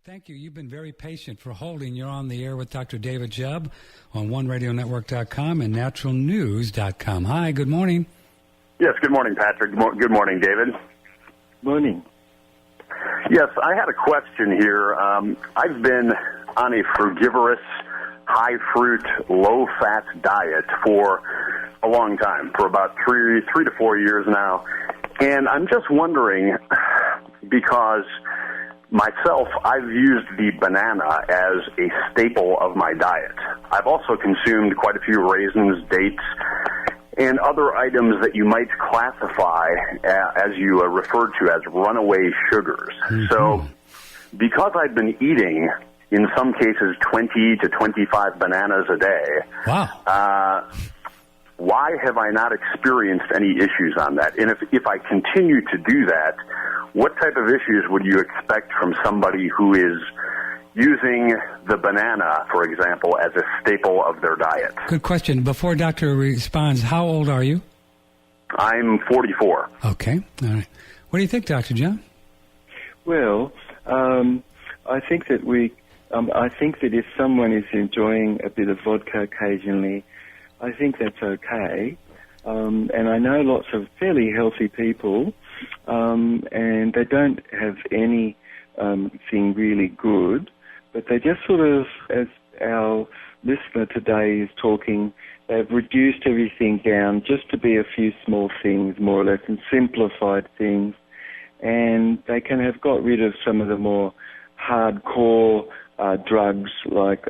Thank you. You've been very patient for holding. You're on the air with Dr. David Jubb on OneRadioNetwork.com and NaturalNews.com. Hi, good morning. Yes, good morning, Patrick. Good morning, David. Morning. Yes, I had a question here. I've been on a frugivorous, high-fruit, low-fat diet for a long time, for about three to 4 years now. And I'm just wondering, because myself, I've used the banana as a staple of my diet. I've also consumed quite a few raisins, dates, and other items that you might classify, as you referred to, as runaway sugars. Mm-hmm. So because I've been eating, in some cases, 20 to 25 bananas a day, wow. Why have I not experienced any issues on that? And if I continue to do that, what type of issues would you expect from somebody who is using the banana, for example, as a staple of their diet? Good question. Before Doctor responds, how old are you? I'm 44. Okay. All right. What do you think, Dr. John? Well, I think that if someone is enjoying a bit of vodka occasionally, I think that's okay. And I know lots of fairly healthy people, and they don't have anything really good, but they just sort of, as our listener today is talking, they've reduced everything down just to be a few small things, more or less, and simplified things. And they can have got rid of some of the more hardcore drugs like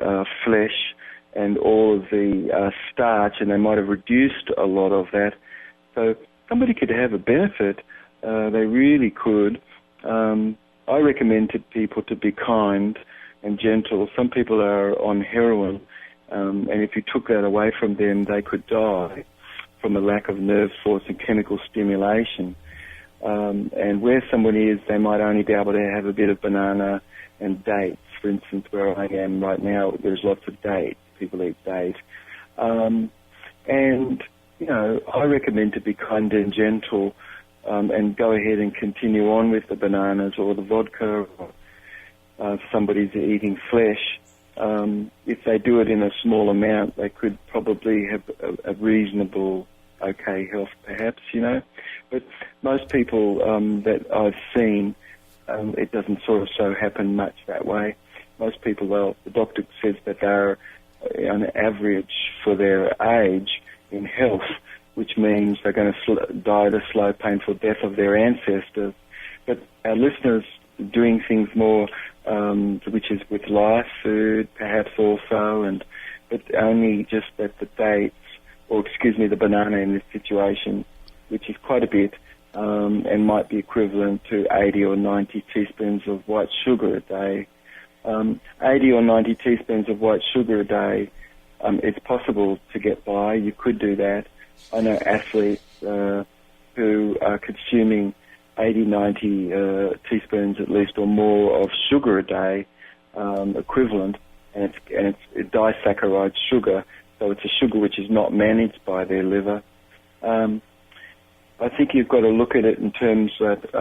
flesh and all of the starch, and they might have reduced a lot of that. So somebody could have a benefit. They really could. I recommend to people to be kind and gentle. Some people are on heroin, and if you took that away from them, they could die from a lack of nerve force and chemical stimulation. And where someone is, they might only be able to have a bit of banana and dates. For instance, where I am right now, there's lots of dates. People eat dates. And, I recommend to be kind and gentle and go ahead and continue on with the bananas or the vodka, or if somebody's eating flesh. If they do it in a small amount, they could probably have a reasonable, okay health, perhaps, But most people that I've seen, it doesn't sort of so happen much that way. Most people, the doctor says that they're on average for their age in health, which means they're going to die the slow, painful death of their ancestors. But our listeners doing things more, which is with live food, perhaps also, but only just at the dates, the banana in this situation, which is quite a bit, and might be equivalent to 80 or 90 teaspoons of white sugar a day. 80 or 90 teaspoons of white sugar a day, it's possible to get by. You could do that. I know athletes who are consuming 80, 90 teaspoons at least or more of sugar a day, equivalent, and it's disaccharide sugar, so it's a sugar which is not managed by their liver. I think you've got to look at it in terms that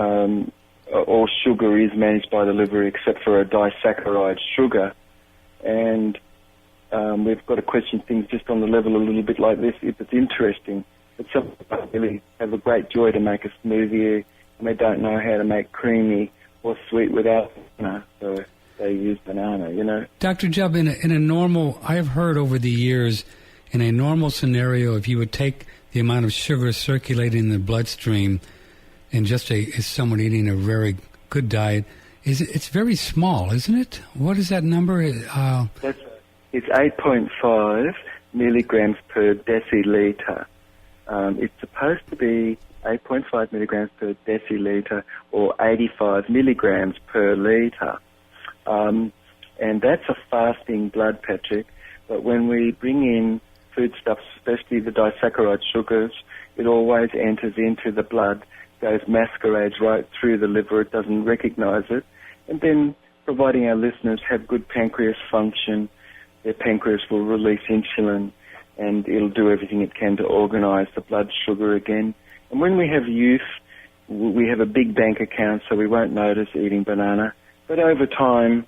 all sugar is managed by the liver except for a disaccharide sugar. And we've got to question things just on the level a little bit like this if it's interesting. But some people really have a great joy to make a smoothie, and they don't know how to make creamy or sweet without banana, so they use banana, Dr. Jubb, in a normal, I've heard over the years, in a normal scenario, if you would take the amount of sugar circulating in the bloodstream and just as someone eating a very good diet, it's very small, isn't it? What is that number? It's 8.5 milligrams per deciliter. It's supposed to be 8.5 milligrams per deciliter or 85 milligrams per litre. And that's a fasting blood, Patrick. But when we bring in foodstuffs, especially the disaccharide sugars, it always enters into the blood, goes masquerades right through the liver. It doesn't recognize it. And then, providing our listeners have good pancreas function, their pancreas will release insulin, and it'll do everything it can to organize the blood sugar again. And when we have youth, we have a big bank account, so we won't notice eating banana. But over time,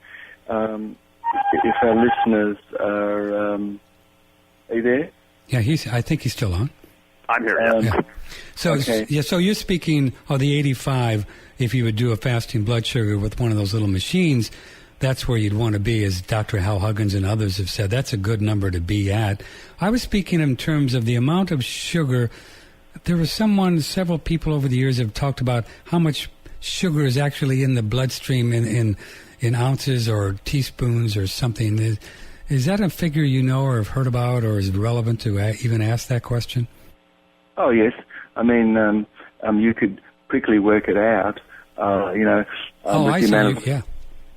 if our listeners are you there? Yeah, I think he's still on. I'm here. Yeah. So, okay. So you're speaking of the 85. If you would do a fasting blood sugar with one of those little machines, that's where you'd want to be, as Dr. Hal Huggins and others have said. That's a good number to be at. I was speaking in terms of the amount of sugar. There was several people over the years have talked about how much sugar is actually in the bloodstream in ounces or teaspoons or something. Is that a figure you know or have heard about, or is it relevant to even ask that question? Oh, yes. I mean, you could quickly work it out. With the amount of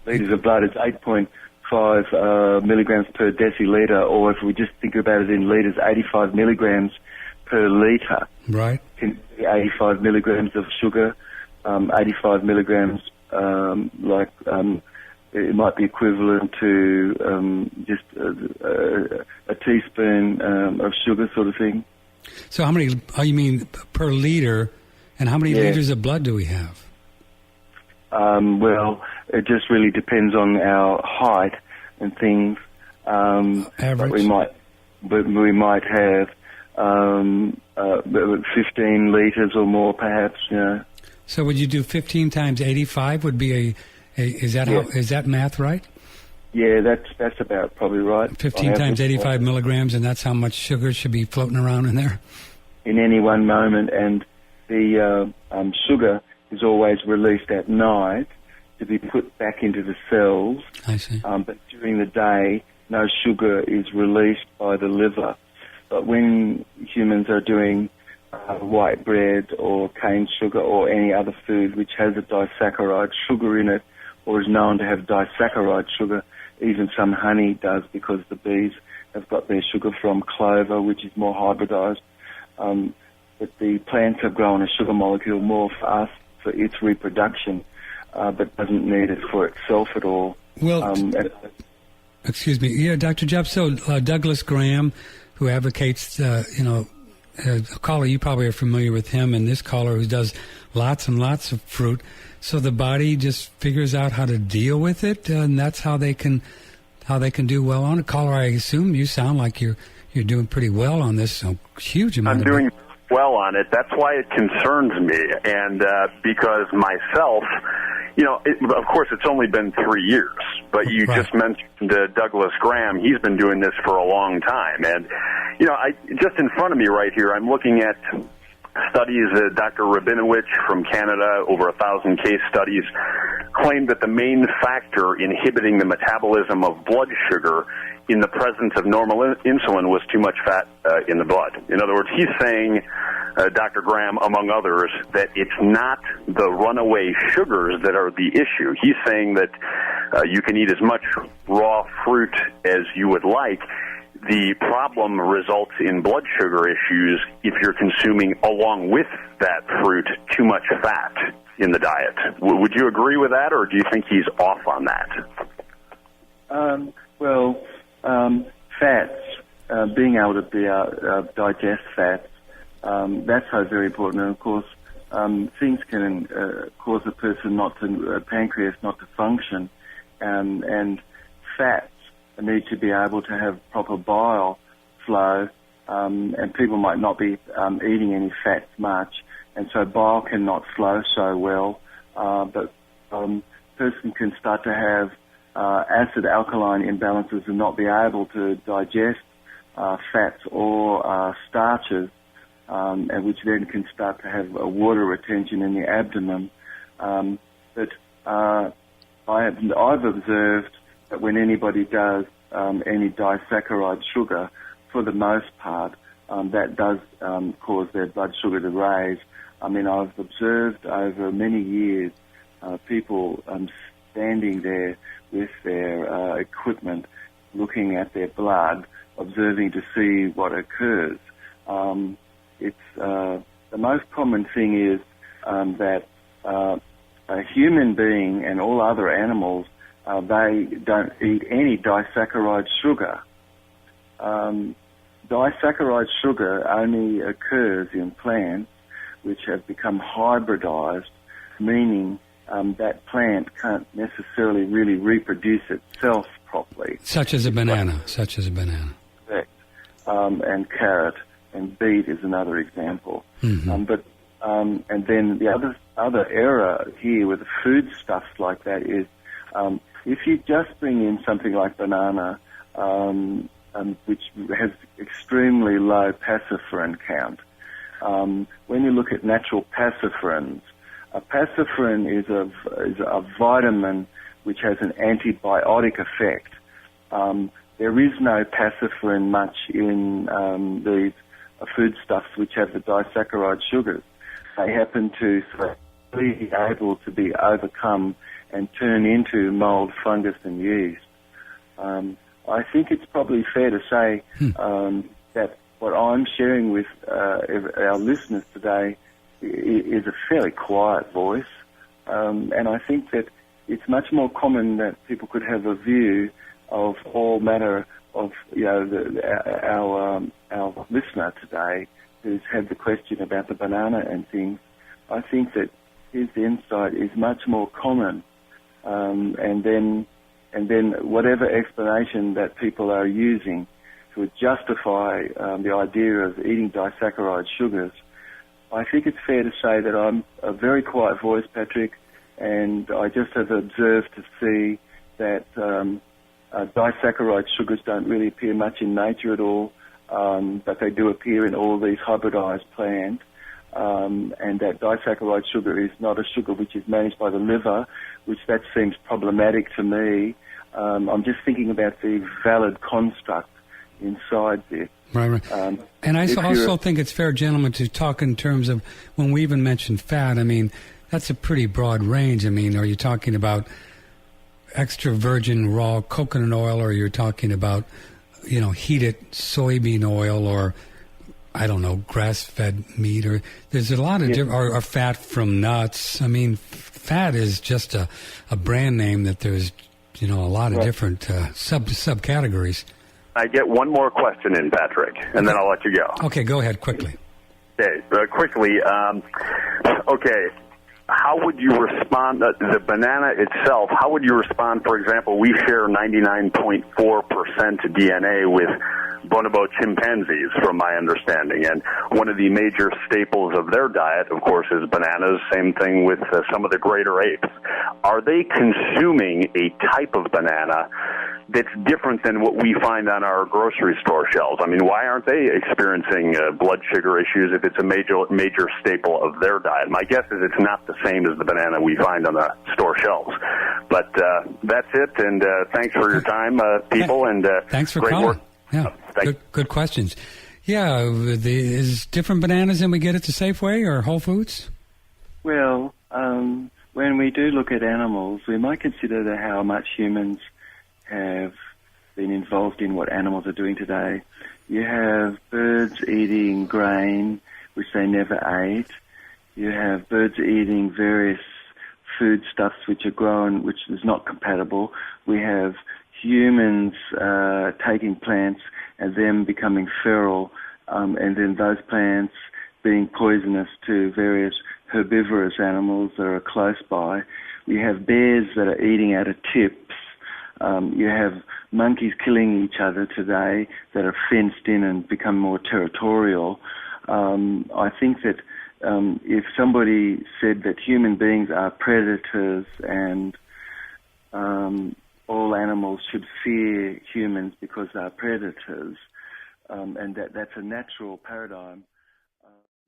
litres of blood, it's 8.5 milligrams per deciliter, or if we just think about it in litres, 85 milligrams per litre. Right. 85 milligrams of sugar, 85 milligrams, it might be equivalent to just a teaspoon of sugar, sort of thing. So how many, you mean per liter, and how many liters of blood do we have? Well, it just really depends on our height and things. Average? But we might have 15 litres or more, perhaps, So would you do 15 times 85 would be is that math right? Yeah, that's about probably right. 15 times 85 milligrams, and that's how much sugar should be floating around in there? In any one moment, and the sugar is always released at night to be put back into the cells. I see. But during the day, no sugar is released by the liver. But when humans are doing white bread or cane sugar or any other food which has a disaccharide sugar in it, or is known to have disaccharide sugar, even some honey does, because the bees have got their sugar from clover, which is more hybridized. But the plants have grown a sugar molecule more for us, for its reproduction, but doesn't need it for itself at all. Well, excuse me. Yeah, Dr. Jubb, so Douglas Graham, who advocates, a caller, you probably are familiar with him, and this caller who does lots and lots of fruit. So the body just figures out how to deal with it, and that's how they can do well on it. Caller, I assume you sound like you're doing pretty well on this huge amount. I'm doing well on it. That's why it concerns me, and because myself, of course, it's only been 3 years, but you just mentioned Douglas Graham. He's been doing this for a long time, and I just in front of me right here, I'm looking at studies. Dr. Rabinowitz from Canada, over 1,000 case studies, claimed that the main factor inhibiting the metabolism of blood sugar in the presence of normal insulin was too much fat in the blood. In other words, he's saying, Dr. Graham, among others, that it's not the runaway sugars that are the issue. He's saying that you can eat as much raw fruit as you would like. The problem results in blood sugar issues if you're consuming, along with that fruit, too much fat in the diet. Would you agree with that, or do you think he's off on that? Fats, being able to digest fats, that's so very important. And of course, things can cause a person pancreas not to function, and fats need to be able to have proper bile flow, and people might not be eating any fats much, and so bile cannot flow so well, but person can start to have acid-alkaline imbalances and not be able to digest fats or starches, and which then can start to have a water retention in the abdomen. But I've observed that when anybody does any disaccharide sugar, for the most part, that does cause their blood sugar to raise. I mean, I've observed over many years people standing there with their equipment, looking at their blood, observing to see what occurs. The most common thing is that a human being and all other animals, they don't eat any disaccharide sugar. Disaccharide sugar only occurs in plants which have become hybridized, meaning that plant can't necessarily really reproduce itself properly. Such as a banana. Correct. And carrot and beet is another example. And then the other error here with foodstuffs like that is if you just bring in something like banana, which has extremely low paciferin count, when you look at natural paciferins, a paciferin is a vitamin which has an antibiotic effect. There is no paciferin much in these foodstuffs which have the disaccharide sugars. They happen to be able to be overcome and turn into mold, fungus, and yeast. I think it's probably fair to say that what I'm sharing with our listeners today is a fairly quiet voice, and I think that it's much more common that people could have a view of all matter of, our listener today who's had the question about the banana and things. I think that his insight is much more common, and then whatever explanation that people are using to justify the idea of eating disaccharide sugars, I think it's fair to say that I'm a very quiet voice, Patrick, and I just have observed to see that disaccharide sugars don't really appear much in nature at all, but they do appear in all these hybridized plants, and that disaccharide sugar is not a sugar which is managed by the liver, which that seems problematic to me. I'm just thinking about the valid construct inside there. Right. And I also think it's fair, gentlemen, to talk in terms of when we even mention fat. I mean, that's a pretty broad range. I mean, are you talking about extra virgin raw coconut oil, or you're talking about, heated soybean oil, or I don't know, grass-fed meat, or there's a lot of different, or fat from nuts. I mean, fat is just a brand name that there's, a lot of different subcategories. I get one more question in, Patrick, and then I'll let you go. Okay, go ahead quickly. Okay, quickly. How would you respond, the banana itself, how would you respond, for example, we share 99.4% DNA with bonobo chimpanzees, from my understanding, and one of the major staples of their diet, of course, is bananas, same thing with some of the greater apes. Are they consuming a type of banana that's different than what we find on our grocery store shelves? I mean, why aren't they experiencing blood sugar issues if it's a major staple of their diet? My guess is it's not the same as the banana we find on the store shelves. But that's it, and thanks for your time, people, and thanks for great calling. work. Yeah, good questions. Yeah, is different bananas than we get at the Safeway or Whole Foods? Well, when we do look at animals, we might consider how much humans have been involved in what animals are doing today. You have birds eating grain, which they never ate. You have birds eating various foodstuffs which are grown, which is not compatible. We have humans taking plants and them becoming feral, and then those plants being poisonous to various herbivorous animals that are close by. We have bears that are eating out of tips. You have monkeys killing each other today that are fenced in and become more territorial. I think that if somebody said that human beings are predators and all animals should fear humans because they're predators, and that's a natural paradigm,